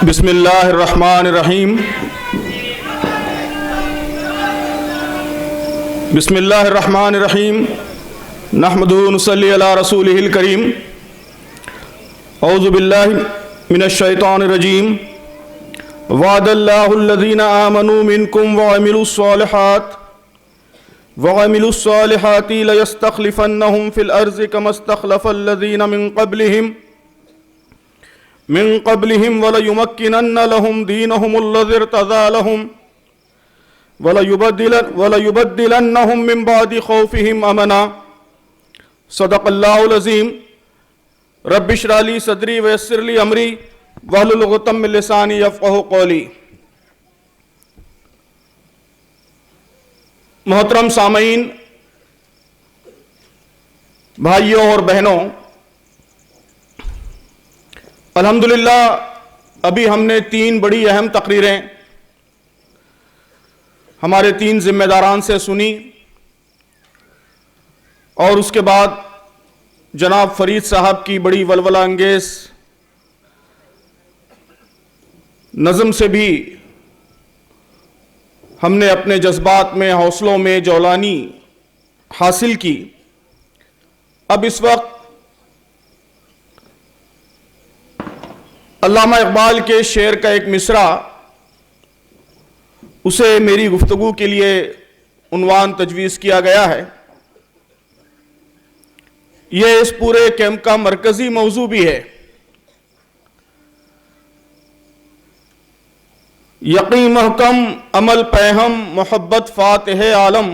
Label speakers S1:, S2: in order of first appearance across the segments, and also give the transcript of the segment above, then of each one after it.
S1: بسم اللہ الرحمن الرحیم بسم اللہ الرحمن الرحیم نحمدہ ونصلی علی رسولہ الکریم اعوذ باللہ من الشیطان الرجیم وعد اللہ الذین آمنوا منکم وعملوا الصالحات لیستخلفنہم فی الارض کما استخلف الذین من قبلهم وليمكنن لهم دينهم الذي ارتضى لهم وليبدلنهم من بعد خوفهم امنا صدق الله العظيم رب اشرح لي صدري ويسر لي امري واحلل عقدة من لساني يفقهوا قولي۔ محترم سامعین، بھائیوں اور بہنوں، الحمدللہ ابھی ہم نے 3 بڑی اہم تقریریں ہمارے 3 ذمہ داران سے سنی، اور اس کے بعد جناب فرید صاحب کی بڑی ولولہ انگیز نظم سے بھی ہم نے اپنے جذبات میں، حوصلوں میں جولانی حاصل کی۔ اب اس وقت علامہ اقبال کے شعر کا ایک مصرع، اسے میری گفتگو کے لیے عنوان تجویز کیا گیا ہے۔ یہ اس پورے کیمپ کا مرکزی موضوع بھی ہے۔ یقین محکم عمل پہم محبت فاتح عالم،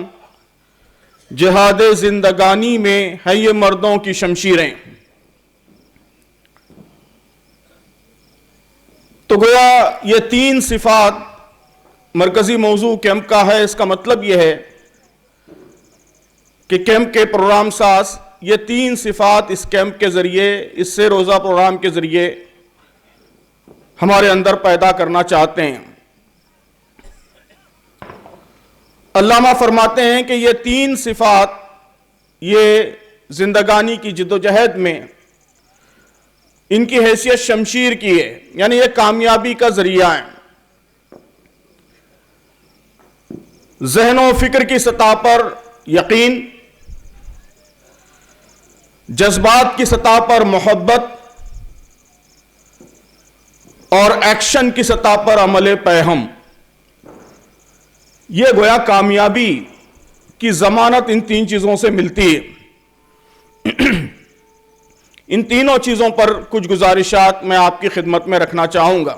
S1: جہاد زندگانی میں ہے یہ مردوں کی شمشیریں۔ تو گویا یہ 3 صفات مرکزی موضوع کیمپ کا ہے۔ اس کا مطلب یہ ہے کہ کیمپ کے پروگرام ساز یہ 3 صفات اس کیمپ کے ذریعے، اس سے روزہ پروگرام کے ذریعے ہمارے اندر پیدا کرنا چاہتے ہیں۔ علامہ فرماتے ہیں کہ یہ 3 صفات یہ زندگانی کی جدوجہد میں ان کی حیثیت شمشیر کی ہے، یعنی یہ کامیابی کا ذریعہ ہے۔ ذہن و فکر کی سطح پر یقین، جذبات کی سطح پر محبت، اور ایکشن کی سطح پر عمل پیہم، یہ گویا کامیابی کی ضمانت ان 3 چیزوں سے ملتی ہے۔ ان تینوں چیزوں پر کچھ گزارشات میں آپ کی خدمت میں رکھنا چاہوں گا۔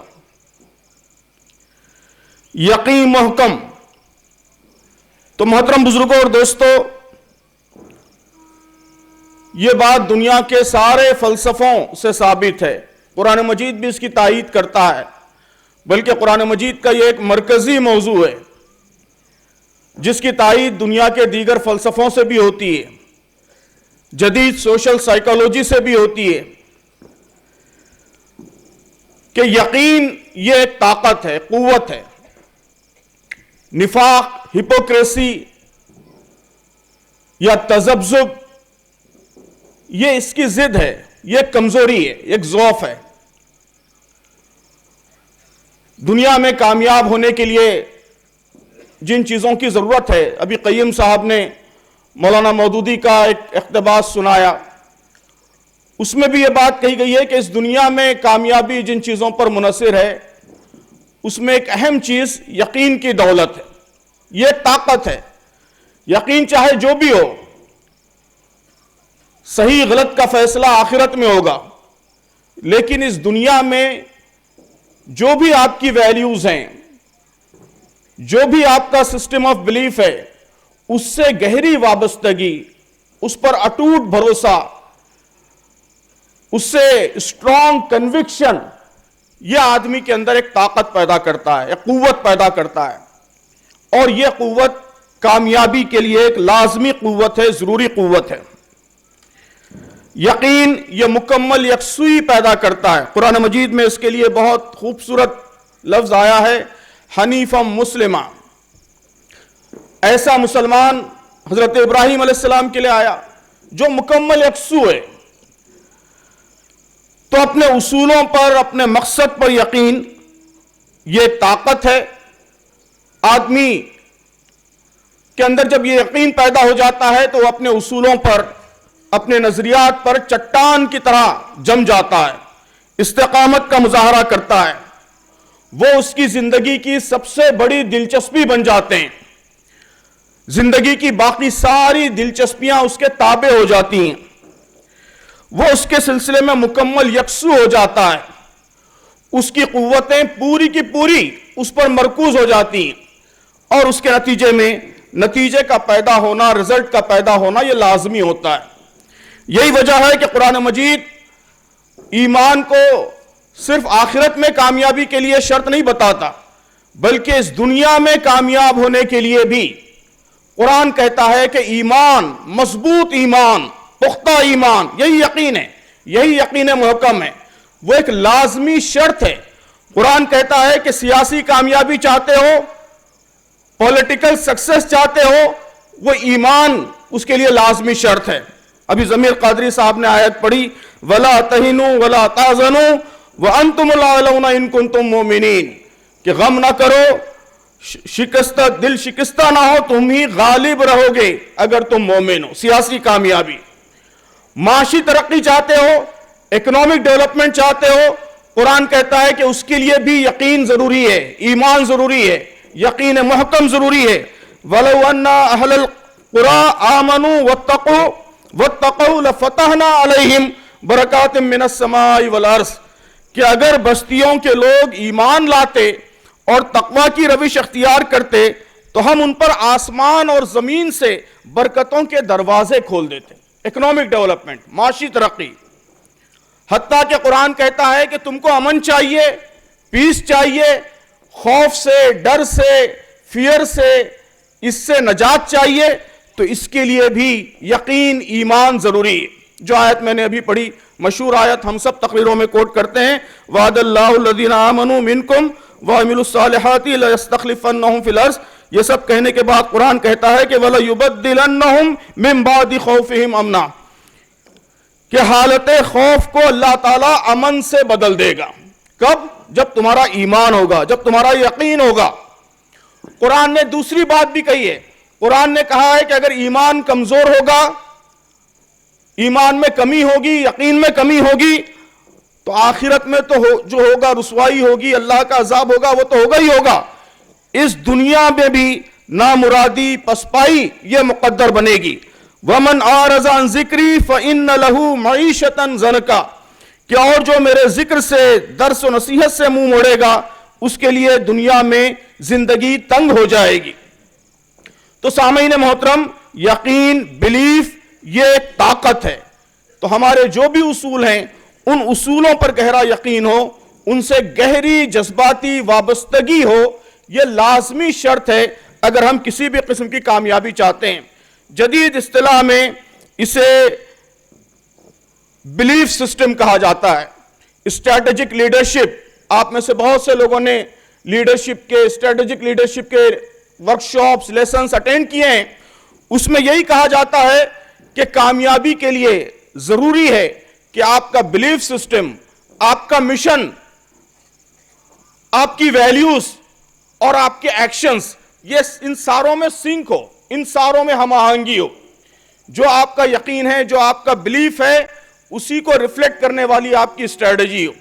S1: یقین محکم، تو محترم بزرگوں اور دوستو، یہ بات دنیا کے سارے فلسفوں سے ثابت ہے۔ قرآن مجید بھی اس کی تائید کرتا ہے، بلکہ قرآن مجید کا یہ ایک مرکزی موضوع ہے جس کی تائید دنیا کے دیگر فلسفوں سے بھی ہوتی ہے، جدید سوشل سائیکالوجی سے بھی ہوتی ہے، کہ یقین یہ ایک طاقت ہے، قوت ہے۔ نفاق، ہپوکریسی یا تذبذب یہ اس کی ضد ہے، یہ کمزوری ہے، ایک ضعف ہے۔ دنیا میں کامیاب ہونے کے لیے جن چیزوں کی ضرورت ہے، ابھی قیم صاحب نے مولانا مودودی کا ایک اقتباس سنایا، اس میں بھی یہ بات کہی گئی ہے کہ اس دنیا میں کامیابی جن چیزوں پر منحصر ہے، اس میں ایک اہم چیز یقین کی دولت ہے، یہ طاقت ہے۔ یقین چاہے جو بھی ہو، صحیح غلط کا فیصلہ آخرت میں ہوگا، لیکن اس دنیا میں جو بھی آپ کی ویلیوز ہیں، جو بھی آپ کا سسٹم آف بلیف ہے، اس سے گہری وابستگی، اس پر اٹوٹ بھروسہ، اس سے اسٹرانگ کنوکشن، یہ آدمی کے اندر ایک طاقت پیدا کرتا ہے، ایک قوت پیدا کرتا ہے، اور یہ قوت کامیابی کے لیے ایک لازمی قوت ہے، ضروری قوت ہے۔ یقین یہ مکمل یکسوئی پیدا کرتا ہے۔ قرآن مجید میں اس کے لیے بہت خوبصورت لفظ آیا ہے، حنیفا مسلمہ، ایسا مسلمان حضرت ابراہیم علیہ السلام کے لیے آیا جو مکمل یکسو ہے۔ تو اپنے اصولوں پر، اپنے مقصد پر یقین یہ طاقت ہے. آدمی کے اندر جب یہ یقین پیدا ہو جاتا ہے تو وہ اپنے اصولوں پر، اپنے نظریات پر چٹان کی طرح جم جاتا ہے، استقامت کا مظاہرہ کرتا ہے. وہ اس کی زندگی کی سب سے بڑی دلچسپی بن جاتے ہیں. زندگی کی باقی ساری دلچسپیاں اس کے تابع ہو جاتی ہیں. وہ اس کے سلسلے میں مکمل یکسو ہو جاتا ہے. اس کی قوتیں پوری کی پوری اس پر مرکوز ہو جاتی ہیں، اور اس کے نتیجے میں نتیجے کا پیدا ہونا، رزلٹ کا پیدا ہونا یہ لازمی ہوتا ہے. یہی وجہ ہے کہ قرآن مجید ایمان کو صرف آخرت میں کامیابی کے لیے شرط نہیں بتاتا، بلکہ اس دنیا میں کامیاب ہونے کے لیے بھی قرآن کہتا ہے کہ ایمان، مضبوط ایمان، پختہ ایمان، یہی یقین ہے، یہی یقین محکم ہے، وہ ایک لازمی شرط ہے. قرآن کہتا ہے کہ سیاسی کامیابی چاہتے ہو، پولیٹیکل سکسس چاہتے ہو، وہ ایمان اس کے لیے لازمی شرط ہے. ابھی ضمیر قادری صاحب نے آیت پڑھی، وَلَا تَهِنُوا وَلَا تَحْزَنُوا وَأَنْتُمُ الْأَعْلَوْنَ إِن كُنتُم مُؤْمِنِينَ، کہ غم نہ کرو، دل شکستہ نہ ہو، تم ہی غالب رہو گے اگر تم مومن ہو. سیاسی کامیابی، معاشی ترقی چاہتے ہو، اکنامک ڈیولپمنٹ چاہتے ہو، قرآن کہتا ہے کہ اس کے لیے بھی یقین ضروری ہے، ایمان ضروری ہے، یقین محکم ضروری ہے. وَلَوْ أَنَّ أَهْلَ الْقُرَىٰ آمَنُوا وَاتَّقَوْا لَفَتَحْنَا عَلَيْهِمْ بَرَكَاتٍ مِّنَ السَّمَاءِ وَالْأَرْضِ، کہ اگر بستیوں کے لوگ ایمان لاتے اور تقوی کی روش اختیار کرتے تو ہم ان پر آسمان اور زمین سے برکتوں کے دروازے کھول دیتے. اکنامک ڈیولپمنٹ، معاشی ترقی، حتیٰ کہ قرآن کہتا ہے کہ تم کو امن چاہیے، پیس چاہیے، خوف سے، ڈر سے، فیئر سے، اس سے نجات چاہیے، تو اس کے لیے بھی یقین، ایمان ضروری ہے. جو آیت میں نے ابھی پڑھی، مشہور آیت ہم سب تقریروں میں کوٹ کرتے ہیں، وعد اللہ الذین آمنوا منکم وعملوا الصالحات لیستخلفنہم فی الارض. یہ سب کہنے کے بعد قرآن کہتا ہے کہ وَلَيُبَدِّلَنَّهُمْ مِنْ بَعْدِ خَوْفِهِمْ أَمْنًا، کہ حالت خوف کو اللہ تعالیٰ امن سے بدل دے گا. کب؟ جب تمہارا ایمان ہوگا، جب تمہارا یقین ہوگا. قرآن نے دوسری بات بھی کہی ہے. قرآن نے کہا ہے کہ اگر ایمان کمزور ہوگا، ایمان میں کمی ہوگی، یقین میں کمی ہوگی، تو آخرت میں تو جو ہوگا رسوائی ہوگی، اللہ کا عذاب ہوگا، وہ تو ہوگا ہی ہوگا. اس دنیا میں بھی نامرادی، پسپائی یہ مقدر بنے گی. وَمَنْ أَعْرَضَ عَنْ ذِكْرِي فَإِنَّ لَهُ مَعِيشَةً ضَنْكًا، کہ اور جو میرے ذکر سے، درس و نصیحت سے منہ موڑے گا، اس کے لیے دنیا میں زندگی تنگ ہو جائے گی. تو سامعین محترم، یقین، بلیف، یہ ایک طاقت ہے. تو ہمارے جو بھی اصول ہیں، ان اصولوں پر گہرا یقین ہو، ان سے گہری جذباتی وابستگی ہو، یہ لازمی شرط ہے اگر ہم کسی بھی قسم کی کامیابی چاہتے ہیں. جدید اصطلاح میں اسے بلیف سسٹم کہا جاتا ہے. اسٹریٹجک لیڈرشپ، آپ میں سے بہت سے لوگوں نے لیڈرشپ کے، اسٹریٹجک لیڈرشپ کے ورکشاپس، لیسنز اٹینڈ کیے ہیں. اس میں یہی کہا جاتا ہے کہ کامیابی کے لیے ضروری ہے کہ آپ کا بلیف سسٹم، آپ کا مشن، آپ کی ویلیوز اور آپ کے ایکشنز، یہ ان ساروں میں سنک ہو، ان ساروں میں ہم آہنگی ہو. جو آپ کا یقین ہے، جو آپ کا بلیف ہے، اسی کو ریفلیکٹ کرنے والی آپ کی اسٹریٹجی ہو،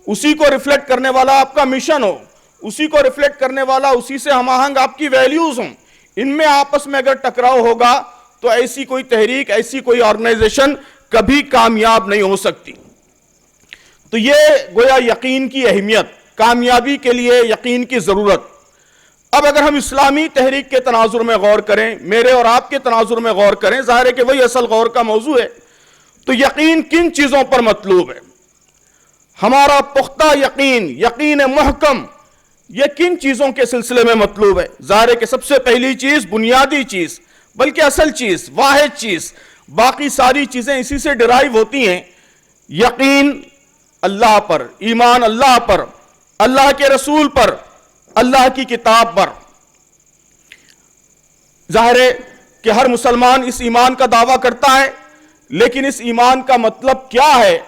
S1: اسی کو ریفلیکٹ کرنے والا آپ کا مشن ہو، اسی کو ریفلیکٹ کرنے والا، اسی سے ہم آہنگ آپ کی ویلیوز ہوں. ان میں آپس میں اگر ٹکراؤ ہوگا تو ایسی کوئی تحریک، ایسی کوئی آرگنائزیشن کبھی کامیاب نہیں ہو سکتی. تو یہ گویا یقین کی اہمیت، کامیابی کے لیے یقین کی ضرورت. اب اگر ہم اسلامی تحریک کے تناظر میں غور کریں، میرے اور آپ کے تناظر میں غور کریں، ظاہر ہے کہ وہی اصل غور کا موضوع ہے. تو یقین کن چیزوں پر مطلوب ہے؟ ہمارا پختہ یقین، یقین محکم، یہ کن چیزوں کے سلسلے میں مطلوب ہے؟ ظاہر ہے کہ سب سے پہلی چیز، بنیادی چیز، بلکہ اصل چیز، واحد چیز، باقی ساری چیزیں اسی سے ڈرائیو ہوتی ہیں، یقین اللہ پر، ایمان اللہ پر، اللہ کے رسول پر، اللہ کی کتاب پر. ظاہر ہے کہ ہر مسلمان اس ایمان کا دعویٰ کرتا ہے، لیکن اس ایمان کا مطلب کیا ہے؟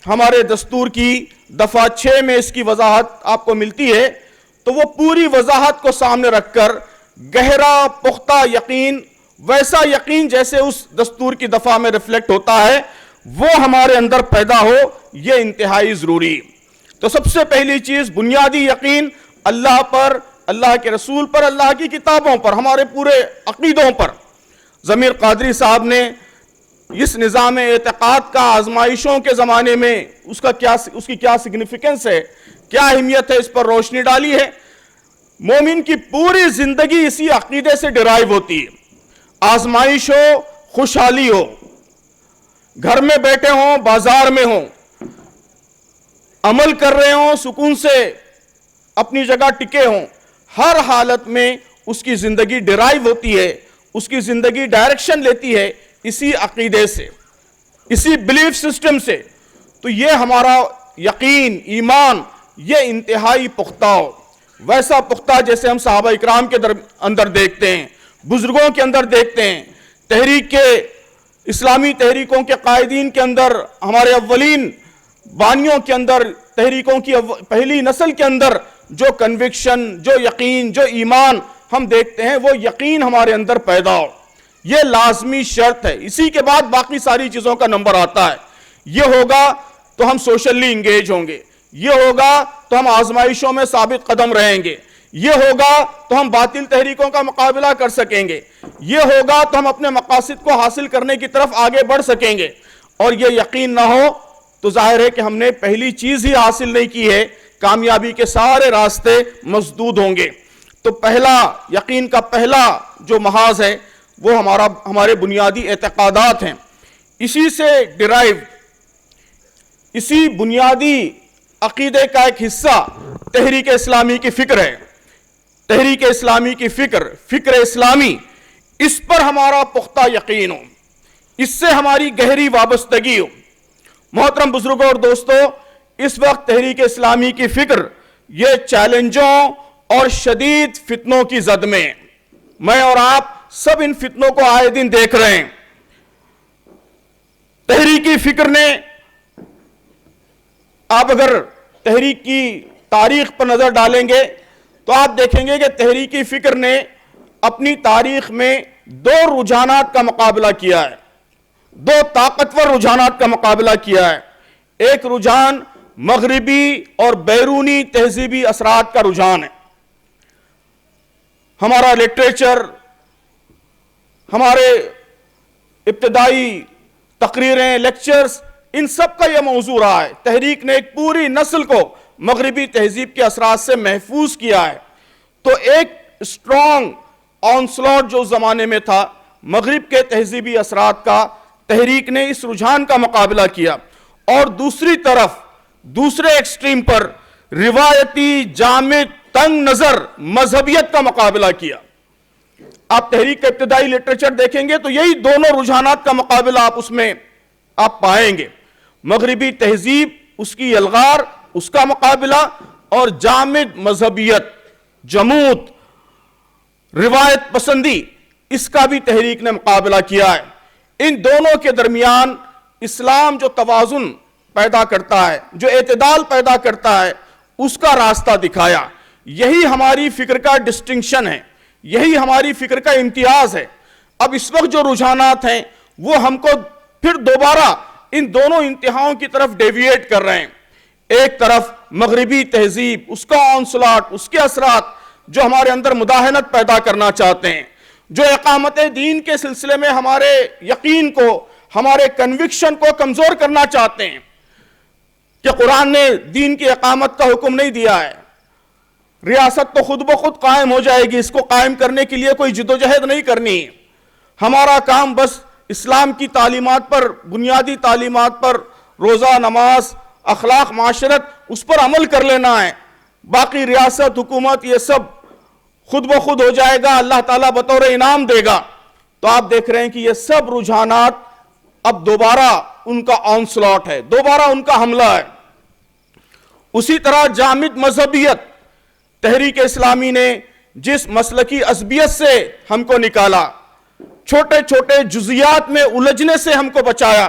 S1: ہمارے دستور کی دفعہ 6 میں اس کی وضاحت آپ کو ملتی ہے. تو وہ پوری وضاحت کو سامنے رکھ کر گہرا پختہ یقین، ویسا یقین جیسے اس دستور کی دفعہ میں ریفلیکٹ ہوتا ہے، وہ ہمارے اندر پیدا ہو، یہ انتہائی ضروری۔ تو سب سے پہلی چیز بنیادی یقین اللہ پر، اللہ کے رسول پر، اللہ کی کتابوں پر، ہمارے پورے عقیدوں پر۔ ضمیر قادری صاحب نے اس نظام اعتقاد کا آزمائشوں کے زمانے میں اس کی کیا سگنیفیکنس ہے، کیا اہمیت ہے، اس پر روشنی ڈالی ہے۔ مومن کی پوری زندگی اسی عقیدے سے ڈرائیو ہوتی ہے۔ آزمائش ہو، خوشحالی ہو، گھر میں بیٹھے ہوں، بازار میں ہوں، عمل کر رہے ہوں، سکون سے اپنی جگہ ٹکے ہوں، ہر حالت میں اس کی زندگی ڈرائیو ہوتی ہے، اس کی زندگی ڈائریکشن لیتی ہے اسی عقیدے سے، اسی بلیف سسٹم سے۔ تو یہ ہمارا یقین، ایمان، یہ انتہائی پختہ ہو، ویسا پختہ جیسے ہم صحابہ اکرام کے اندر دیکھتے ہیں، بزرگوں کے اندر دیکھتے ہیں، اسلامی تحریکوں کے قائدین کے اندر، ہمارے اولین بانیوں کے اندر، تحریکوں کی پہلی نسل کے اندر جو کنوکشن، جو یقین، جو ایمان ہم دیکھتے ہیں، وہ یقین ہمارے اندر پیدا ہو، یہ لازمی شرط ہے۔ اسی کے بعد باقی ساری چیزوں کا نمبر آتا ہے۔ یہ ہوگا تو ہم سوشلی انگیج ہوں گے، یہ ہوگا تو ہم آزمائشوں میں ثابت قدم رہیں گے، یہ ہوگا تو ہم باطل تحریکوں کا مقابلہ کر سکیں گے، یہ ہوگا تو ہم اپنے مقاصد کو حاصل کرنے کی طرف آگے بڑھ سکیں گے۔ اور یہ یقین نہ ہو تو ظاہر ہے کہ ہم نے پہلی چیز ہی حاصل نہیں کی ہے، کامیابی کے سارے راستے مسدود ہوں گے۔ تو پہلا یقین کا پہلا جو محاذ ہے وہ ہمارے بنیادی اعتقادات ہیں۔ اسی سے ڈرائیو، اسی بنیادی عقیدے کا ایک حصہ تحریک اسلامی کی فکر ہے۔ تحریک اسلامی کی فکر اسلامی، اس پر ہمارا پختہ یقین ہو، اس سے ہماری گہری وابستگی ہو۔ محترم بزرگوں اور دوستو، اس وقت تحریک اسلامی کی فکر یہ چیلنجوں اور شدید فتنوں کی زد میں ہے۔ میں اور آپ سب ان فتنوں کو آئے دن دیکھ رہے ہیں۔ تحریکی فکر نے، آپ اگر تحریک کی تاریخ پر نظر ڈالیں گے تو آپ دیکھیں گے کہ تحریکی فکر نے اپنی تاریخ میں دو رجحانات کا مقابلہ کیا ہے، دو طاقتور رجحانات کا مقابلہ کیا ہے۔ ایک رجحان مغربی اور بیرونی تہذیبی اثرات کا رجحان ہے۔ ہمارا لٹریچر، ہمارے ابتدائی تقریریں، لیکچرز، ان سب کا یہ موضوع رہا ہے۔ تحریک نے ایک پوری نسل کو مغربی تہذیب کے اثرات سے محفوظ کیا ہے۔ تو ایک اسٹرانگ آنسلاٹ جو زمانے میں تھا مغرب کے تہذیبی اثرات کا، تحریک نے اس رجحان کا مقابلہ کیا، اور دوسری طرف دوسرے ایکسٹریم پر روایتی، جامد، تنگ نظر مذہبیت کا مقابلہ کیا۔ آپ تحریک کا ابتدائی لٹریچر دیکھیں گے تو یہی دونوں رجحانات کا مقابلہ آپ اس میں پائیں گے۔ مغربی تہذیب، اس کی الغار، اس کا مقابلہ، اور جامد مذہبیت، جمود، روایت پسندی، اس کا بھی تحریک نے مقابلہ کیا ہے۔ ان دونوں کے درمیان اسلام جو توازن پیدا کرتا ہے، جو اعتدال پیدا کرتا ہے، اس کا راستہ دکھایا۔ یہی ہماری فکر کا ڈسٹنکشن ہے، یہی ہماری فکر کا امتیاز ہے۔ اب اس وقت جو رجحانات ہیں وہ ہم کو پھر دوبارہ ان دونوں انتہاؤں کی طرف ڈیویٹ کر رہے ہیں۔ ایک طرف مغربی تہذیب، اس کا آنسلاٹ، اس کے اثرات جو ہمارے اندر مداہنت پیدا کرنا چاہتے ہیں، جو اقامت دین کے سلسلے میں ہمارے یقین کو، ہمارے کنوکشن کو کمزور کرنا چاہتے ہیں کہ قرآن نے دین کی اقامت کا حکم نہیں دیا ہے، ریاست تو خود بخود قائم ہو جائے گی، اس کو قائم کرنے کے لیے کوئی جدوجہد نہیں کرنی، ہمارا کام بس اسلام کی تعلیمات پر، بنیادی تعلیمات پر، روزہ، نماز، اخلاق، معاشرت، اس پر عمل کر لینا ہے، باقی ریاست، حکومت، یہ سب خود بخود ہو جائے گا، اللہ تعالیٰ بطور انعام دے گا۔ تو آپ دیکھ رہے ہیں کہ یہ سب رجحانات اب دوبارہ ان کا آنسلاٹ ہے، دوبارہ ان کا حملہ ہے۔ اسی طرح جامد مذہبیت، تحریک اسلامی نے جس مسلکی عصبیت سے ہم کو نکالا، چھوٹے چھوٹے جزیات میں الجھنے سے ہم کو بچایا،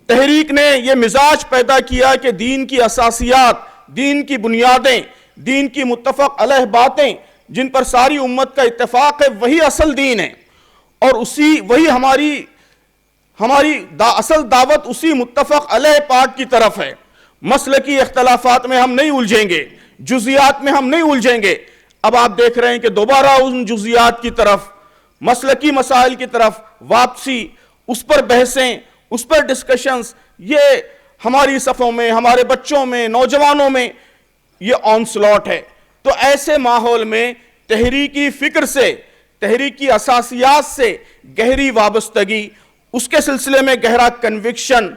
S1: تحریک نے یہ مزاج پیدا کیا کہ دین کی اساسیات، دین کی بنیادیں، دین کی متفق علیہ باتیں جن پر ساری امت کا اتفاق ہے وہی اصل دین ہے، اور وہی ہماری اصل دعوت اسی متفق علیہ پاک کی طرف ہے۔ مسلکی اختلافات میں ہم نہیں الجھیں گے، جزیات میں ہم نہیں الجھیں گے۔ اب آپ دیکھ رہے ہیں کہ دوبارہ ان جزیات کی طرف، مسلکی مسائل کی طرف واپسی، اس پر بحثیں، اس پر ڈسکشنز، یہ ہماری صفوں میں، ہمارے بچوں میں، نوجوانوں میں یہ آنسلاٹ ہے۔ تو ایسے ماحول میں تحریکی فکر سے، تحریکی اساسیات سے گہری وابستگی، اس کے سلسلے میں گہرا کنوکشن،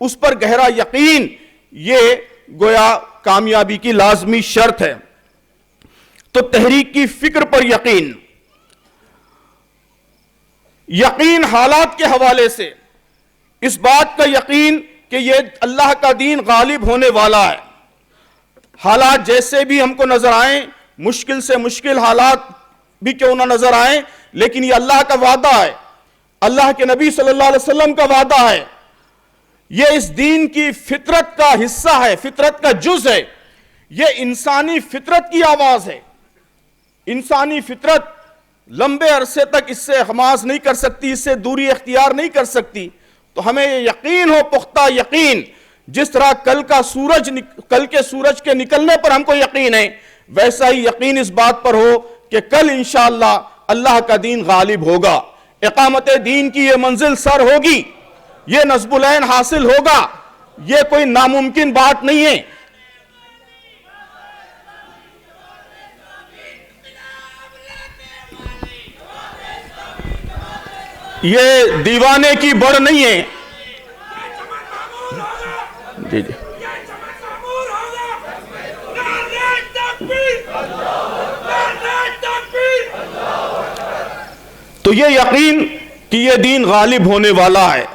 S1: اس پر گہرا یقین، یہ گویا کامیابی کی لازمی شرط ہے۔ تو تحریکی فکر پر یقین، یقین حالات کے حوالے سے، اس بات کا یقین کہ یہ اللہ کا دین غالب ہونے والا ہے۔ حالات جیسے بھی ہم کو نظر آئیں، مشکل سے مشکل حالات بھی کیوں نہ نظر آئیں، لیکن یہ اللہ کا وعدہ ہے، اللہ کے نبی صلی اللہ علیہ وسلم کا وعدہ ہے، یہ اس دین کی فطرت کا حصہ ہے، فطرت کا جز ہے، یہ انسانی فطرت کی آواز ہے۔ انسانی فطرت لمبے عرصے تک اس سے حماس نہیں کر سکتی، اس سے دوری اختیار نہیں کر سکتی۔ تو ہمیں یہ یقین ہو، پختہ یقین، جس طرح کل کے سورج کے نکلنے پر ہم کو یقین ہے، ویسا ہی یقین اس بات پر ہو کہ کل انشاءاللہ اللہ کا دین غالب ہوگا، اقامت دین کی یہ منزل سر ہوگی، یہ نصب العین حاصل ہوگا، یہ کوئی ناممکن بات نہیں ہے۔ یہ دیوانے کی بڑھ نہیں ہے۔ جی جی تو یہ یقین کہ یہ دین غالب ہونے والا ہے،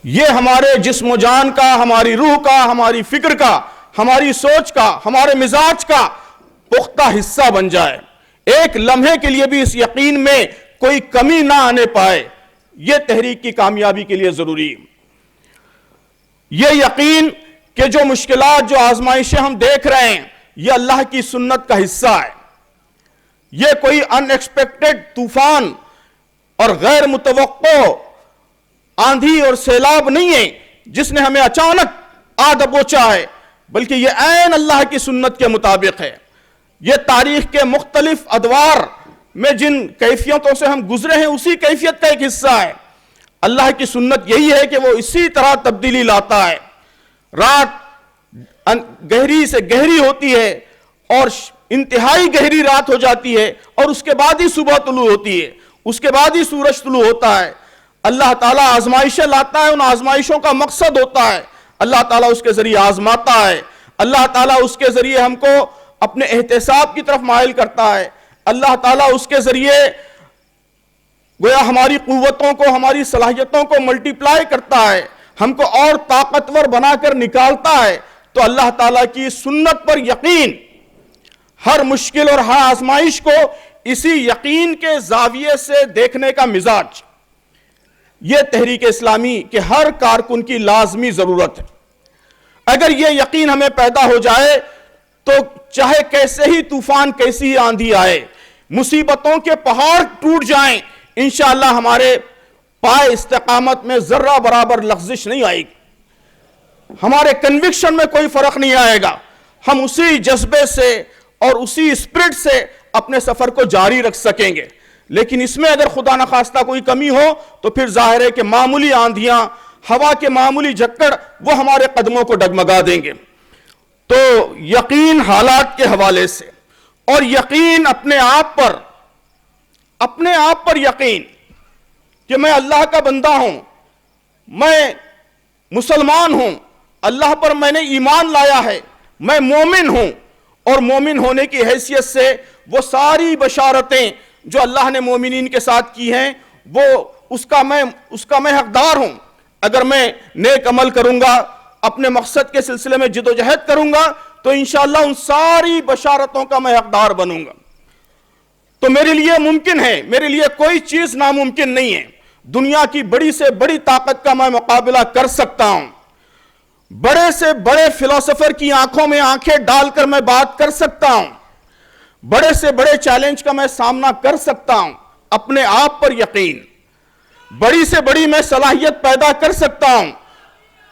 S1: یہ ہمارے جسم و جان کا، ہماری روح کا، ہماری فکر کا، ہماری سوچ کا، ہمارے مزاج کا پختہ حصہ بن جائے، ایک لمحے کے لیے بھی اس یقین میں کوئی کمی نہ آنے پائے، یہ تحریک کی کامیابی کے لیے ضروری ہے۔ یہ یقین کہ جو مشکلات، جو آزمائشیں ہم دیکھ رہے ہیں، یہ اللہ کی سنت کا حصہ ہے، یہ کوئی ان ایکسپیکٹڈ طوفان اور غیر متوقع آندھی اور سیلاب نہیں ہے جس نے ہمیں اچانک آ دبوچا ہے، بلکہ یہ عین اللہ کی سنت کے مطابق ہے۔ یہ تاریخ کے مختلف ادوار میں جن کیفیتوں سے ہم گزرے ہیں، اسی کیفیت کا ایک حصہ ہے۔ اللہ کی سنت یہی ہے کہ وہ اسی طرح تبدیلی لاتا ہے۔ رات گہری سے گہری ہوتی ہے اور انتہائی گہری رات ہو جاتی ہے، اور اس کے بعد ہی صبح طلوع ہوتی ہے، اس کے بعد ہی سورج طلوع ہوتا ہے۔ اللہ تعالیٰ آزمائشیں لاتا ہے، ان آزمائشوں کا مقصد ہوتا ہے، اللہ تعالیٰ اس کے ذریعے آزماتا ہے، اللہ تعالیٰ اس کے ذریعے ہم کو اپنے احتساب کی طرف مائل کرتا ہے، اللہ تعالیٰ اس کے ذریعے گویا ہماری قوتوں کو، ہماری صلاحیتوں کو ملٹیپلائی کرتا ہے، ہم کو اور طاقتور بنا کر نکالتا ہے۔ تو اللہ تعالیٰ کی سنت پر یقین، ہر مشکل اور ہر آزمائش کو اسی یقین کے زاویے سے دیکھنے کا مزاج، یہ تحریک اسلامی کے ہر کارکن کی لازمی ضرورت ہے۔ اگر یہ یقین ہمیں پیدا ہو جائے تو چاہے کیسے ہی طوفان، کیسی ہی آندھی آئے، مصیبتوں کے پہاڑ ٹوٹ جائیں، انشاءاللہ ہمارے پائے استقامت میں ذرہ برابر لغزش نہیں آئے گی، ہمارے کنوکشن میں کوئی فرق نہیں آئے گا، ہم اسی جذبے سے اور اسی اسپرٹ سے اپنے سفر کو جاری رکھ سکیں گے۔ لیکن اس میں اگر خدا نخواستہ کوئی کمی ہو تو پھر ظاہر ہے کہ معمولی آندھیاں، ہوا کے معمولی جھکڑ وہ ہمارے قدموں کو ڈگمگا دیں گے۔ تو یقین حالات کے حوالے سے، اور یقین اپنے آپ پر یقین کہ میں اللہ کا بندہ ہوں، میں مسلمان ہوں، اللہ پر میں نے ایمان لایا ہے، میں مومن ہوں، اور مومن ہونے کی حیثیت سے وہ ساری بشارتیں جو اللہ نے مومنین کے ساتھ کی ہیں، وہ اس کا میں حقدار ہوں۔ اگر میں نیک عمل کروں گا، اپنے مقصد کے سلسلے میں جد و جہد کروں گا، تو انشاءاللہ ان ساری بشارتوں کا میں حقدار بنوں گا۔ تو میرے لیے ممکن ہے، میرے لیے کوئی چیز ناممکن نہیں ہے۔ دنیا کی بڑی سے بڑی طاقت کا میں مقابلہ کر سکتا ہوں، بڑے سے بڑے فلسفر کی آنکھوں میں آنکھیں ڈال کر میں بات کر سکتا ہوں، بڑے سے بڑے چیلنج کا میں سامنا کر سکتا ہوں، اپنے آپ پر یقین، بڑی سے بڑی میں صلاحیت پیدا کر سکتا ہوں،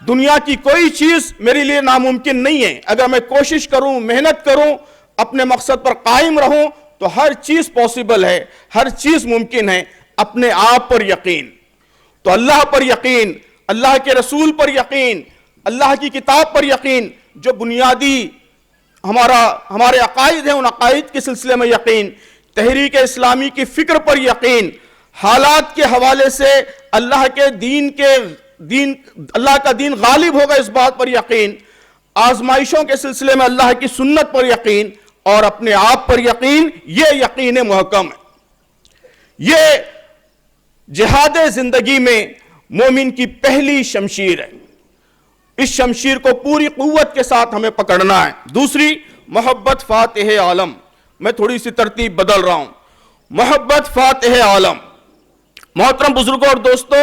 S1: دنیا کی کوئی چیز میرے لیے ناممکن نہیں ہے، اگر میں کوشش کروں، محنت کروں، اپنے مقصد پر قائم رہوں تو ہر چیز پاسبل ہے، ہر چیز ممکن ہے۔ اپنے آپ پر یقین، تو اللہ پر یقین، اللہ کے رسول پر یقین، اللہ کی کتاب پر یقین، جو بنیادی ہمارے عقائد ہیں ان عقائد کے سلسلے میں یقین، تحریک اسلامی کی فکر پر یقین، حالات کے حوالے سے اللہ کا دین غالب ہوگا اس بات پر یقین، آزمائشوں کے سلسلے میں اللہ کی سنت پر یقین، اور اپنے آپ پر یقین، یہ یقین محکم ہے۔ یہ جہاد زندگی میں مومن کی پہلی شمشیر ہے، اس شمشیر کو پوری قوت کے ساتھ ہمیں پکڑنا ہے۔ دوسری، محبت فاتح عالم، میں تھوڑی سی ترتیب بدل رہا ہوں، محبت فاتح عالم۔ محترم بزرگوں اور دوستو،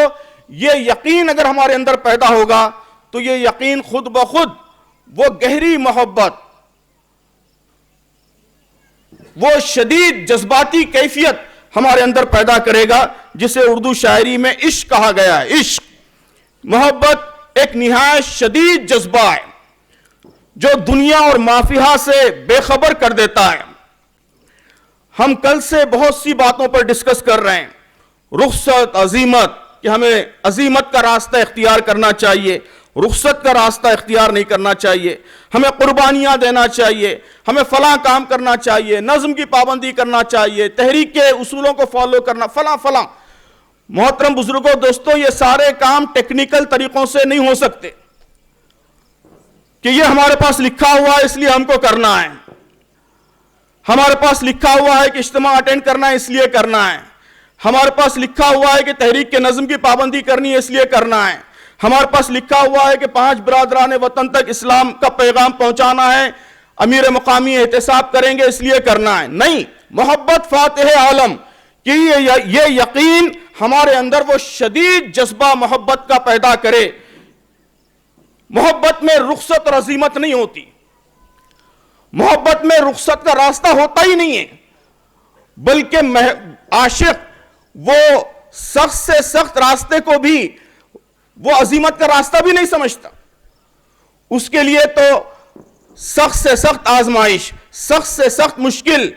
S1: یہ یقین اگر ہمارے اندر پیدا ہوگا تو یہ یقین خود بخود وہ گہری محبت، وہ شدید جذباتی کیفیت ہمارے اندر پیدا کرے گا جسے اردو شاعری میں عشق کہا گیا ہے۔ عشق، محبت ایک نہایت شدید جذبہ ہے جو دنیا اور مافیہا سے بے خبر کر دیتا ہے۔ ہم کل سے بہت سی باتوں پر ڈسکس کر رہے ہیں، رخصت، عزیمت، کہ ہمیں عزیمت کا راستہ اختیار کرنا چاہیے، رخصت کا راستہ اختیار نہیں کرنا چاہیے، ہمیں قربانیاں دینا چاہیے، ہمیں فلاں کام کرنا چاہیے، نظم کی پابندی کرنا چاہیے، تحریک کے اصولوں کو فالو کرنا، فلاں فلاں۔ محترم بزرگوں دوستو، یہ سارے کام ٹیکنیکل طریقوں سے نہیں ہو سکتے کہ یہ ہمارے پاس لکھا ہوا ہے اس لیے ہم کو کرنا ہے، ہمارے پاس لکھا ہوا ہے کہ اجتماع اٹینڈ کرنا ہے اس لیے کرنا ہے، ہمارے پاس لکھا ہوا ہے کہ تحریک کے نظم کی پابندی کرنی ہے اس لیے کرنا ہے، ہمارے پاس لکھا ہوا ہے کہ 5 برادران وطن تک اسلام کا پیغام پہنچانا ہے، امیر مقامی احتساب کریں گے اس لیے کرنا ہے۔ نہیں، محبت فاتح عالم کہ یہ یقین ہمارے اندر وہ شدید جذبہ محبت کا پیدا کرے۔ محبت میں رخصت اور عزیمت نہیں ہوتی، محبت میں رخصت کا راستہ ہوتا ہی نہیں ہے، بلکہ عاشق وہ سخت سے سخت راستے کو بھی وہ عزیمت کا راستہ بھی نہیں سمجھتا، اس کے لیے تو سخت سے سخت آزمائش، سخت سے سخت مشکل،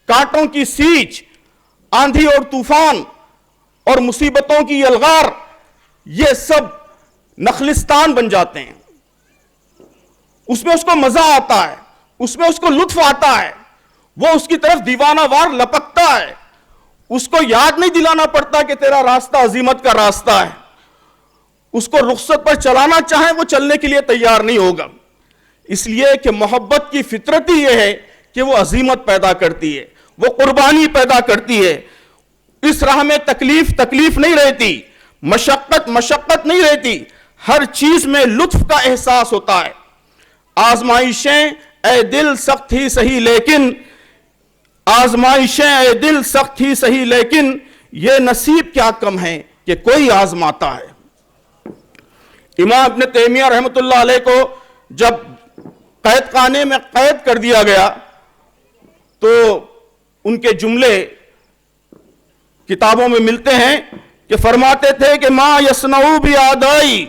S1: کانٹوں کی سیچ، آندھی اور طوفان اور مصیبتوں کی یلغار، یہ سب نخلستان بن جاتے ہیں، اس میں اس کو مزہ آتا ہے، اس میں اس کو لطف آتا ہے، وہ اس کی طرف دیوانہ وار لپکتا ہے، اس کو یاد نہیں دلانا پڑتا کہ تیرا راستہ عزیمت کا راستہ ہے، اس کو رخصت پر چلانا چاہیں وہ چلنے کے لیے تیار نہیں ہوگا، اس لیے کہ محبت کی فطرت ہی یہ ہے کہ وہ عزیمت پیدا کرتی ہے، وہ قربانی پیدا کرتی ہے، اس راہ میں تکلیف نہیں رہتی، مشقت نہیں رہتی، ہر چیز میں لطف کا احساس ہوتا ہے۔ آزمائشیں اے دل سخت ہی صحیح لیکن، آزمائشیں اے دل سخت ہی صحیح لیکن، یہ نصیب کیا کم ہے کہ کوئی آزماتا ہے۔ امام ابن تیمیہ رحمۃ اللہ علیہ کو جب قید خانے میں قید کر دیا گیا تو ان کے جملے کتابوں میں ملتے ہیں کہ فرماتے تھے کہ ما یصنعوا بِاعْدَائِی،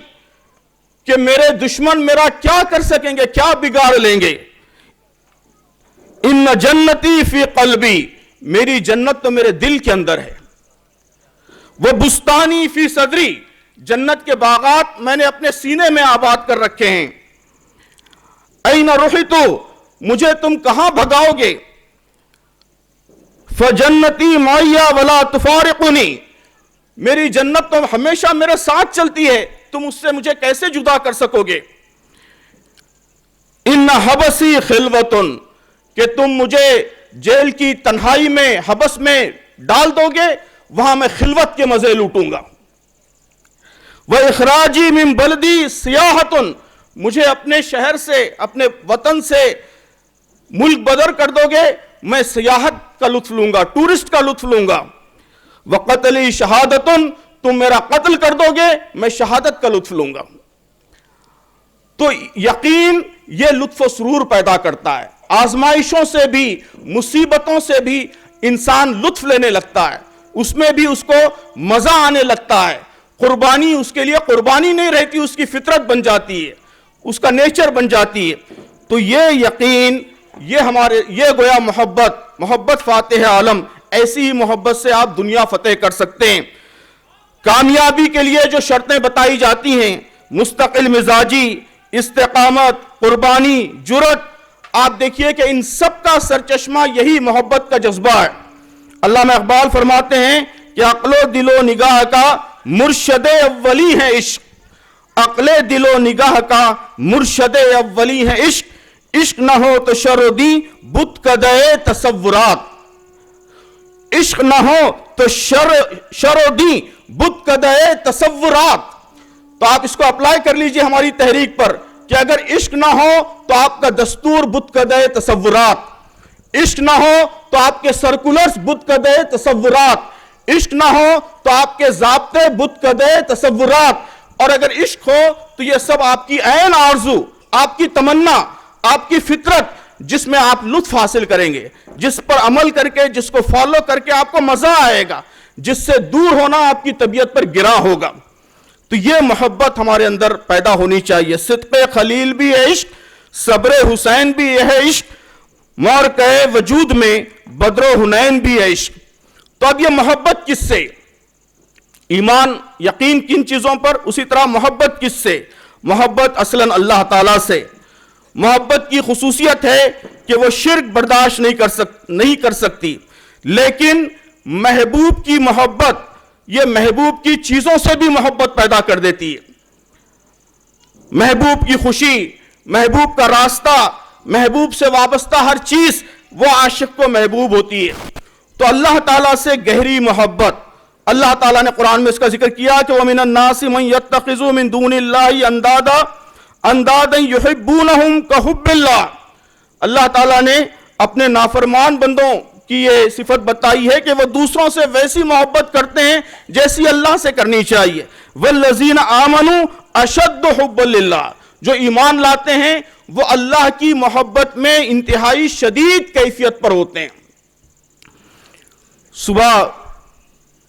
S1: کہ میرے دشمن میرا کیا کر سکیں گے، کیا بگاڑ لیں گے، ان جنتی فی قلبی، میری جنت تو میرے دل کے اندر ہے، وہ بستانی فی صدری، جنت کے باغات میں نے اپنے سینے میں آباد کر رکھے ہیں، این رحتو، مجھے تم کہاں بھگاؤ گے، فجنتی معیا ولا تفارقنی، میری جنت تو ہمیشہ میرے ساتھ چلتی ہے، تم اس سے مجھے کیسے جدا کر سکو گے، ان حبسی خلوتن، کہ تم مجھے جیل کی تنہائی میں، حبس میں ڈال دو گے، وہاں میں خلوت کے مزے لوٹوں گا، وَإِخْرَاجِي مِن بَلْدِي سِيَاحَةٌ، مجھے اپنے شہر سے، اپنے وطن سے ملک بدر کر دو گے، میں سیاحت کا لطف لوں گا، ٹورسٹ کا لطف لوں گا، وَقَتْلِي شَهَادَةٌ، تم میرا قتل کر دو گے، میں شہادت کا لطف لوں گا۔ تو یقین یہ لطف و سرور پیدا کرتا ہے، آزمائشوں سے بھی, مصیبتوں سے بھی انسان لطف لینے لگتا ہے, اس میں بھی اس کو مزہ آنے لگتا ہے. قربانی اس کے لیے قربانی نہیں رہتی, اس کی فطرت بن جاتی ہے, اس کا نیچر بن جاتی ہے. تو یہ یقین, یہ گویا محبت فاتح عالم, ایسی ہی محبت سے آپ دنیا فتح کر سکتے ہیں. کامیابی کے لیے جو شرطیں بتائی جاتی ہیں, مستقل مزاجی, استقامت, قربانی, جرت, آپ دیکھیے کہ ان سب کا سرچشمہ یہی محبت کا جذبہ ہے. علامہ اقبال فرماتے ہیں کہ عقل و دل و نگاہ کا مرشد اولی ہے عشق, عقل دل و نگاہ کا مرشد اولی ہے عشق, عشق نہ ہو تو شر و دی بت کدے تصورات, عشق نہ ہو تو شر و دی بت کدے تصورات. تو آپ اس کو اپلائی کر لیجئے ہماری تحریک پر کہ اگر عشق نہ ہو تو آپ کا دستور بت کدے تصورات, عشق نہ ہو تو آپ کے سرکولرز بت کدے تصورات, عشق نہ ہو تو آپ کے ضابطے بت کدے تصورات, اور اگر عشق ہو تو یہ سب آپ کی عین آرزو, آپ کی تمنا, آپ کی فطرت, جس میں آپ لطف حاصل کریں گے, جس پر عمل کر کے, جس کو فالو کر کے آپ کو مزہ آئے گا, جس سے دور ہونا آپ کی طبیعت پر گراں ہوگا. تو یہ محبت ہمارے اندر پیدا ہونی چاہیے. صدق خلیل بھی ہے عشق, صبر حسین بھی ہے عشق, مورکہ وجود میں بدر و حنین بھی ہے عشق. تو اب یہ محبت کس سے؟ ایمان یقین کن چیزوں پر, اسی طرح محبت کس سے؟ محبت اصلاً اللہ تعالیٰ سے. محبت کی خصوصیت ہے کہ وہ شرک برداشت نہیں کر سکتی, لیکن محبوب کی محبت یہ محبوب کی چیزوں سے بھی محبت پیدا کر دیتی ہے. محبوب کی خوشی, محبوب کا راستہ, محبوب سے وابستہ ہر چیز وہ عاشق کو محبوب ہوتی ہے. تو اللہ تعالیٰ سے گہری محبت, اللہ تعالیٰ نے قرآن میں اس کا ذکر کیا کہ وَمِنَ النَّاسِ مَن يَتَّخِذُ مِن دُونِ اللَّهِ اندادا يُحِبُّونَهُمْ كَحُبِّ اللَّهِ. اللہ تعالیٰ نے اپنے نافرمان بندوں کی یہ صفت بتائی ہے کہ وہ دوسروں سے ویسی محبت کرتے ہیں جیسی اللہ سے کرنی چاہیے. وَالَّذِينَ آمَنُوا أَشَدُّ حُبًّا لِلَّهِ, جو ایمان لاتے ہیں وہ اللہ کی محبت میں انتہائی شدید کیفیت پر ہوتے ہیں. صبح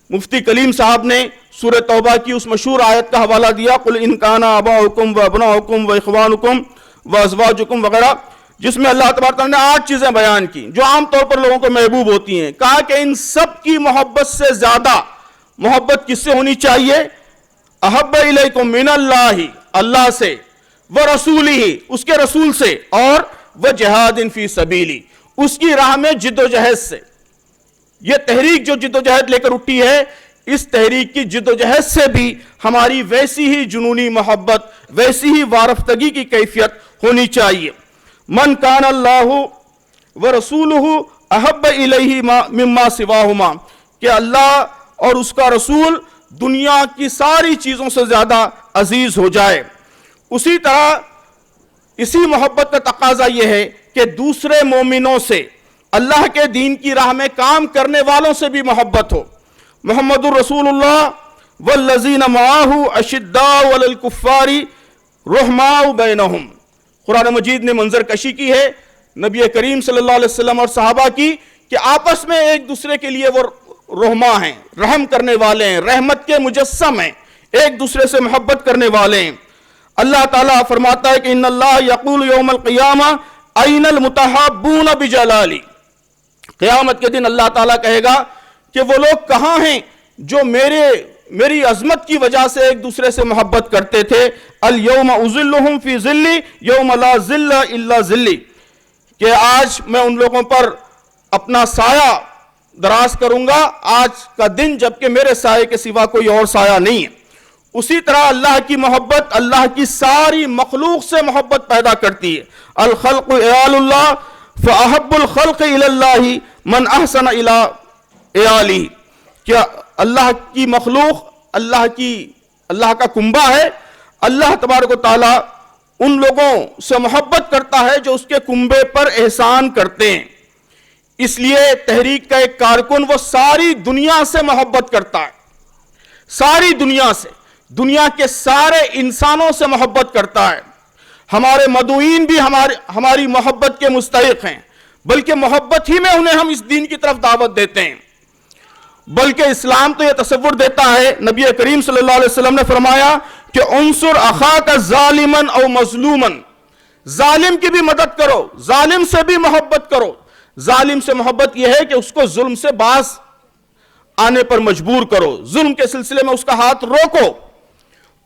S1: مفتی کلیم صاحب نے سورہ توبہ کی اس مشہور آیت کا حوالہ دیا, قُلْ إِن كَانَ آبَاؤُكُمْ وَأَبْنَاؤُكُمْ وَإِخْوَانُكُمْ وَأَزْوَاجُكُمْ وغیرہ, جس میں اللہ تبارک تعالیٰ نے 8 چیزیں بیان کی جو عام طور پر لوگوں کو محبوب ہوتی ہیں. کہا کہ ان سب کی محبت سے زیادہ محبت کس سے ہونی چاہیے؟ احب الیکم من اللہ, اللہ سے, ورسولہ, اس کے رسول سے, اور وجہاد فی سبیلی, اس کی راہ میں جد و جہد سے. یہ تحریک جو جد و جہد لے کر اٹھی ہے, اس تحریک کی جد و جہد سے بھی ہماری ویسی ہی جنونی محبت, ویسی ہی وارفتگی کی کیفیت ہونی چاہیے. من کان اللہ ورسولہ احب الیہ مما سواہما, کہ اللہ اور اس کا رسول دنیا کی ساری چیزوں سے زیادہ عزیز ہو جائے. اسی طرح اسی محبت کا تقاضا یہ ہے کہ دوسرے مومنوں سے, اللہ کے دین کی راہ میں کام کرنے والوں سے بھی محبت ہو. محمد الرسول اللہ والذین معاہ اشداء علی الکفار رحماء بینہم. قرآن مجید نے منظر کشی کی ہے نبی کریم صلی اللہ علیہ وسلم اور صحابہ کی کہ آپس میں ایک دوسرے کے لیے وہ رحماء ہیں, رحم کرنے والے ہیں, رحمت کے مجسم ہیں, ایک دوسرے سے محبت کرنے والے ہیں. اللہ تعالیٰ فرماتا ہے کہ ان اللہ یقول یوم القیامہ این المتحابون بجلالی. قیامت کے دن اللہ تعالیٰ کہے گا کہ وہ لوگ کہاں ہیں جو میری عظمت کی وجہ سے ایک دوسرے سے محبت کرتے تھے. الیوم اظلہم فی ظلی یوم لا ظل الا ظلی, کہ آج میں ان لوگوں پر اپنا سایہ دراز کروں گا, آج کا دن جبکہ میرے سائے کے سوا کوئی اور سایہ نہیں ہے. اسی طرح اللہ کی محبت اللہ کی ساری مخلوق سے محبت پیدا کرتی ہے. الخلق عیال اللہ فاحب الخلق الی اللہ من احسن الی عیالی, کیا اللہ کی مخلوق اللہ کا کنبہ ہے. اللہ تبارک و تعالی ان لوگوں سے محبت کرتا ہے جو اس کے کنبے پر احسان کرتے ہیں. اس لیے تحریک کا ایک کارکن وہ ساری دنیا سے محبت کرتا ہے, ساری دنیا سے, دنیا کے سارے انسانوں سے محبت کرتا ہے. ہمارے مدعوین بھی ہماری محبت کے مستحق ہیں، بلکہ محبت ہی میں انہیں ہم اس دین کی طرف دعوت دیتے ہیں۔ بلکہ اسلام تو یہ تصور دیتا ہے، نبی کریم صلی اللہ علیہ وسلم نے فرمایا کہ انصر اخاک ظالما او مظلوما، ظالم کی بھی مدد کرو، ظالم سے بھی محبت کرو۔ ظالم سے محبت یہ ہے کہ اس کو ظلم سے باز آنے پر مجبور کرو، ظلم کے سلسلے میں اس کا ہاتھ روکو۔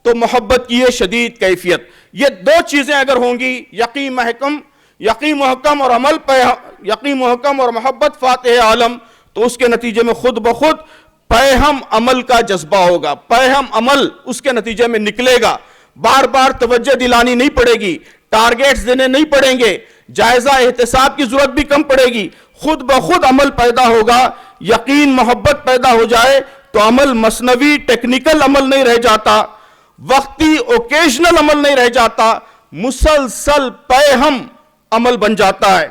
S1: تو محبت کی یہ شدید کیفیت، یہ دو چیزیں اگر ہوں گی، یقین محکم اور عمل یقین محکم اور محبت فاتح عالم، تو اس کے نتیجے میں خود بخود پیہم عمل کا جذبہ ہوگا، پیہم عمل اس کے نتیجے میں نکلے گا، بار بار توجہ دلانی نہیں پڑے گی، ٹارگیٹس دینے نہیں پڑیں گے، جائزہ احتساب کی ضرورت بھی کم پڑے گی، خود بخود عمل پیدا ہوگا۔ یقین محبت پیدا ہو جائے تو عمل مثنوی ٹیکنیکل عمل نہیں رہ جاتا، وقتی اوکیشنل عمل نہیں رہ جاتا، مسلسل پیہم عمل بن جاتا ہے۔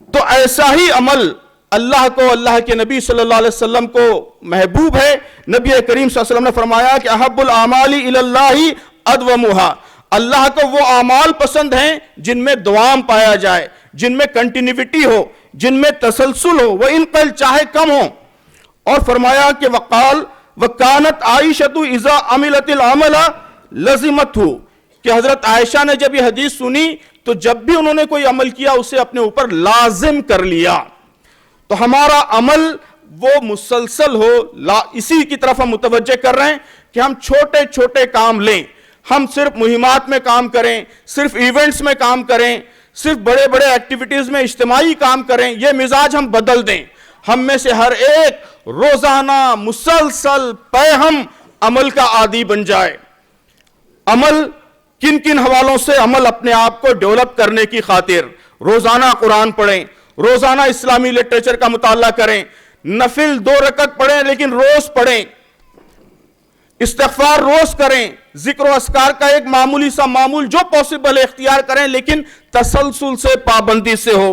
S1: تو ایسا ہی عمل اللہ کو، اللہ کے نبی صلی اللہ علیہ وسلم کو محبوب ہے۔ نبی کریم صلی اللہ علیہ وسلم نے فرمایا کہ احب الاعمال الی اللہ ادومھا، اللہ کو وہ اعمال پسند ہیں جن میں دوام پایا جائے، جن میں کنٹینیوٹی ہو، جن میں تسلسل ہو، وہ ان قل چاہے کم ہو۔ اور فرمایا کہ وکانت عائشۃ اذا عملت العمل لزمتہ، کہ حضرت عائشہ نے جب یہ حدیث سنی تو جب بھی انہوں نے کوئی عمل کیا اسے اپنے اوپر لازم کر لیا۔ تو ہمارا عمل وہ مسلسل ہو، اسی کی طرف ہم متوجہ کر رہے ہیں کہ ہم چھوٹے چھوٹے کام لیں، ہم صرف مہمات میں کام کریں، صرف ایونٹس میں کام کریں، صرف بڑے بڑے ایکٹیویٹیز میں اجتماعی کام کریں، یہ مزاج ہم بدل دیں۔ ہم میں سے ہر ایک روزانہ مسلسل پیہم عمل کا عادی بن جائے۔ عمل کن کن حوالوں سے عمل اپنے آپ کو ڈیولپ کرنے کی خاطر روزانہ قرآن پڑھیں، روزانہ اسلامی لٹریچر کا مطالعہ کریں، نفل 2 رکعت پڑھیں لیکن روز پڑھیں، استغفار روز کریں، ذکر و اذکار کا ایک معمولی سا معمول جو پاسبل ہے اختیار کریں، لیکن تسلسل سے، پابندی سے ہو۔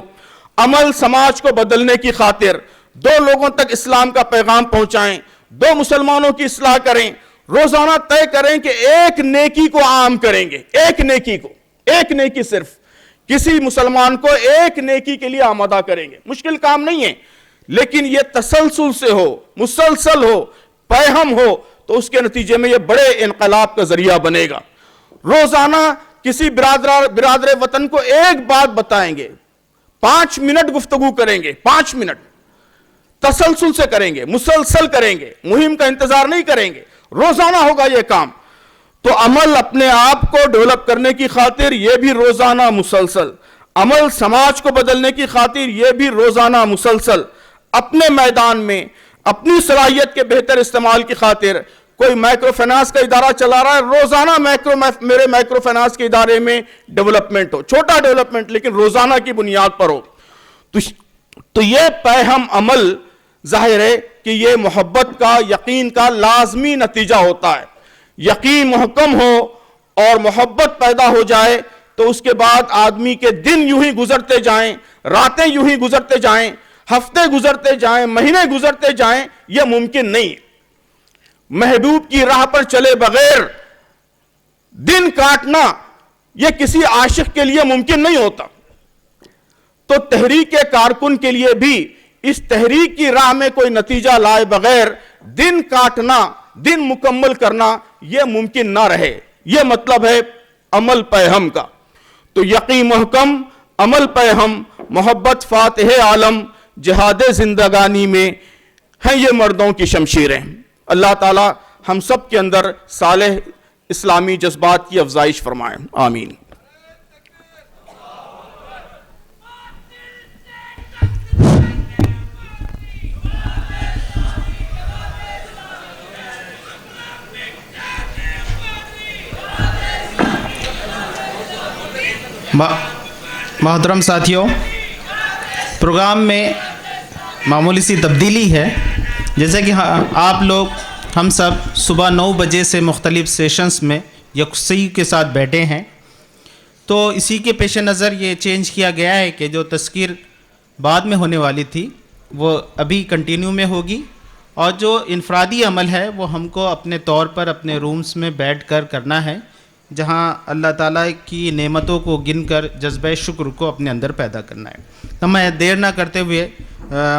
S1: عمل سماج کو بدلنے کی خاطر 2 لوگوں تک اسلام کا پیغام پہنچائیں، 2 مسلمانوں کی اصلاح کریں، روزانہ طے کریں کہ ایک نیکی کو عام کریں گے، ایک نیکی صرف کسی مسلمان کو ایک نیکی کے لیے آمادہ کریں گے۔ مشکل کام نہیں ہے، لیکن یہ تسلسل سے ہو، مسلسل ہو، پیہم ہو، تو اس کے نتیجے میں یہ بڑے انقلاب کا ذریعہ بنے گا۔ روزانہ کسی برادر وطن کو ایک بات بتائیں گے، 5 منٹ گفتگو کریں گے، 5 منٹ تسلسل سے کریں گے، مسلسل کریں گے، مہم کا انتظار نہیں کریں گے، روزانہ ہوگا یہ کام۔ تو عمل اپنے آپ کو ڈیولپ کرنے کی خاطر یہ بھی روزانہ مسلسل، عمل سماج کو بدلنے کی خاطر یہ بھی روزانہ مسلسل، اپنے میدان میں اپنی صلاحیت کے بہتر استعمال کی خاطر کوئی مائکرو فائنانس کا ادارہ چلا رہا ہے، روزانہ میرے مائکرو فائنانس کے ادارے میں ڈیولپمنٹ ہو، چھوٹا ڈیولپمنٹ لیکن روزانہ کی بنیاد پر ہو۔ تو یہ پیہم عمل ظاہر ہے کہ یہ محبت کا، یقین کا لازمی نتیجہ ہوتا ہے۔ یقین محکم ہو اور محبت پیدا ہو جائے تو اس کے بعد آدمی کے دن یوں ہی گزرتے جائیں، راتیں یوں ہی گزرتے جائیں، ہفتے گزرتے جائیں، مہینے گزرتے جائیں، یہ ممکن نہیں۔ محبوب کی راہ پر چلے بغیر دن کاٹنا یہ کسی عاشق کے لیے ممکن نہیں ہوتا۔ تو تحریک کارکن کے لیے بھی اس تحریک کی راہ میں کوئی نتیجہ لائے بغیر دن کاٹنا، دن مکمل کرنا یہ ممکن نہ رہے۔ یہ مطلب ہے عمل پیہم کا۔ تو یقین محکم، عمل پیہم، محبت فاتح عالم، جہاد زندگانی میں ہیں یہ مردوں کی شمشیریں۔ اللہ تعالی ہم سب کے اندر صالح اسلامی جذبات کی افزائش فرمائیں، آمین۔
S2: محترم ساتھیوں، پروگرام میں معمولی سی تبدیلی ہے۔ جیسے کہ آپ لوگ ہم سب صبح 9 بجے سے مختلف سیشنز میں یکسوئی کے ساتھ بیٹھے ہیں، تو اسی کے پیش نظر یہ چینج کیا گیا ہے کہ جو تذکیر بعد میں ہونے والی تھی وہ ابھی کنٹینیو میں ہوگی، اور جو انفرادی عمل ہے وہ ہم کو اپنے طور پر اپنے رومز میں بیٹھ کر کرنا ہے۔ جہاں اللہ تعالیٰ کی نعمتوں کو گن کر جذبہ شکر کو اپنے اندر پیدا کرنا ہے. تو میں دیر نہ کرتے ہوئے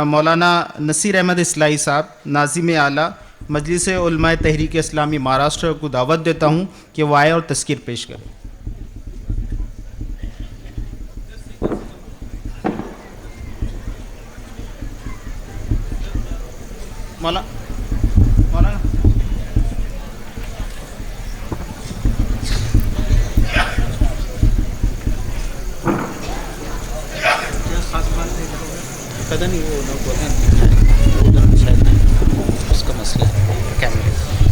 S2: مولانا نصیر احمد اصلاحی صاحب ناظم اعلیٰ مجلس علماء تحریک اسلامی مہاراشٹر کو دعوت دیتا ہوں کہ وہ آئے اور تذکیر پیش کریں. مولانا پتہ نہیں وہ لوگ بولتے ہیں ادھر شاید اس کا مسئلہ ہے کیمرے.